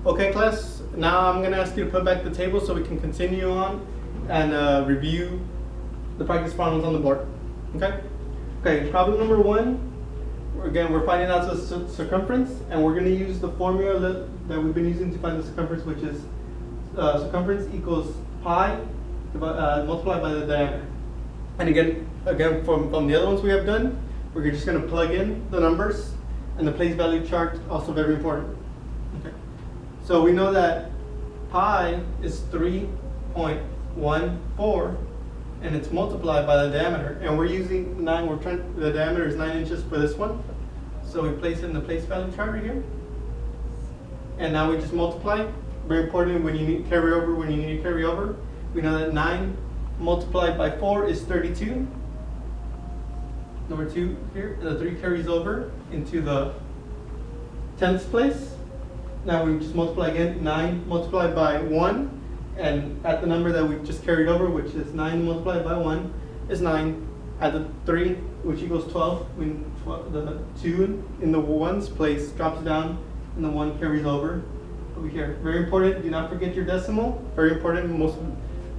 Okay, class, now I'm going to ask you to put back the table so we can continue on and review the practice problems on the board. Okay? Okay, problem number 1. Again, we're finding out the circumference, and we're going to use the formula that we've been using to find the circumference, which is circumference equals pi multiplied by the diameter. And again from the other ones we have done, we're just going to plug in the numbers, and the place value chart also very important. Okay. So we know that pi is 3.14, and it's multiplied by the diameter. And we're using 9. The diameter is 9 inches for this one. So we place it in the place value chart right here. And now we just multiply. Very important when you need carry over. When you need to carry over, we know that 9 multiplied by 4 is 32. Number 2 here, and the 3 carries over into the tens place. Now we just multiply again. 9 multiplied by 1, and at the number that we've just carried over, which is 9 multiplied by 1 is 9. At the 3, which equals 12, the 2 in the ones place drops down, and the 1 carries over here. Very important. Do not forget your decimal. Very important.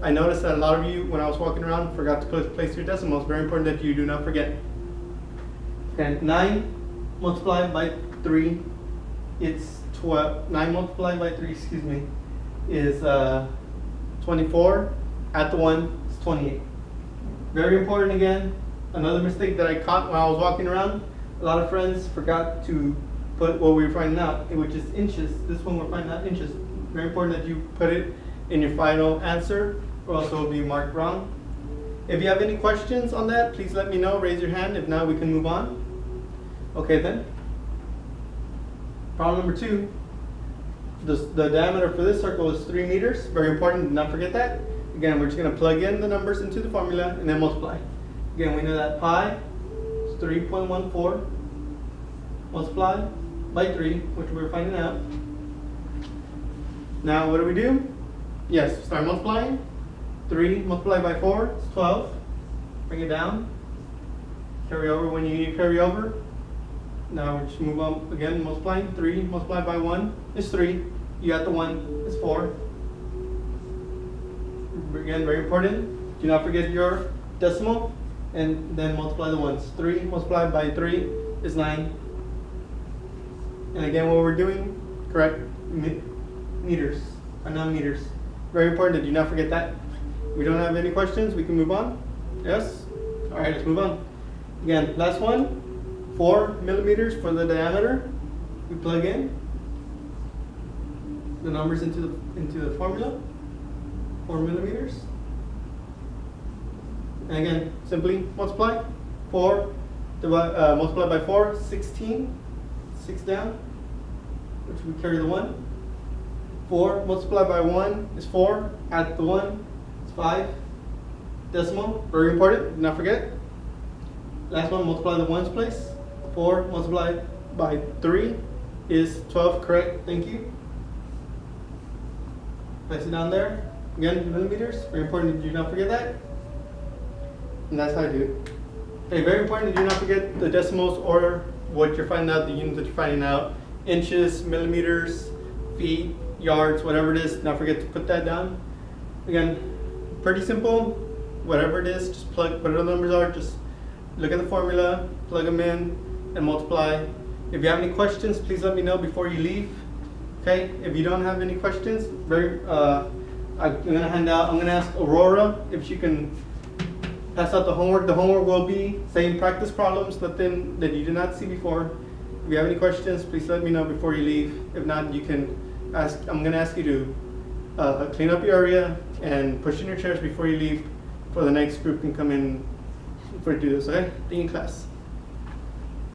I noticed that a lot of you, when I was walking around, forgot to place your decimals. Very important that you do not forget. And 9 multiplied by 3, it's 12. 9 multiplied by 3, is 24. At the 1, it's 28. Very important again. Another mistake that I caught when I was walking around, a lot of friends forgot to put what we were finding out, which is inches. This one we're finding out inches. Very important that you put it in your final answer, or else it will be marked wrong. If you have any questions on that, please let me know. Raise your hand. If not, we can move on. Okay then. Problem number 2. The diameter for this circle is 3 meters. Very important. Do not forget that. Again, we're just going to plug in the numbers into the formula and then multiply. Again, we know that pi is 3.14 multiplied by 3, which we're finding out. Now, what do? Yes, start multiplying. 3 multiplied by 4 is 12. Bring it down. Carry over when you need to carry over. Now we just move on again, multiplying. 3 multiplied by 1 is 3. You got the 1 is 4. Again, very important. Do not forget your decimal, and then multiply the ones. 3 multiplied by 3 is 9. And again, what we're doing, correct, meters, or not meters. Very important. Do not forget that. We don't have any questions. We can move on. Yes? All right, let's move on. Again, last one. 4 millimeters for the diameter. We plug in the numbers into the formula. 4 millimeters. And again, simply multiply. 4 multiplied by 4, 16. 6 down, which we carry the 1. 4 multiplied by 1 is 4. Add the 1, it's 5. Decimal, very important, do not forget. Last one, multiply the 1's place. 4 multiplied by 3 is 12, correct, thank you. Place it down there. Again, millimeters, very important, do not forget that. And that's how I do it. Okay, very important, do not forget the decimals or what you're finding out, the units that you're finding out. Inches, millimeters, feet, yards, whatever it is, don't forget to put that down. Again, pretty simple. Whatever it is, just plug, whatever the numbers are, just look at the formula, plug them in, and multiply. If you have any questions, please let me know before you leave. Okay, if you don't have any questions, I'm gonna ask Aurora if she can pass out the homework. The homework will be same practice problems that you did not see before. If you have any questions, please let me know before you leave. If not, you can ask. I'm going to ask you to clean up your area and push in your chairs before you leave, for the next group can come in for do this. Okay? Thank you, class.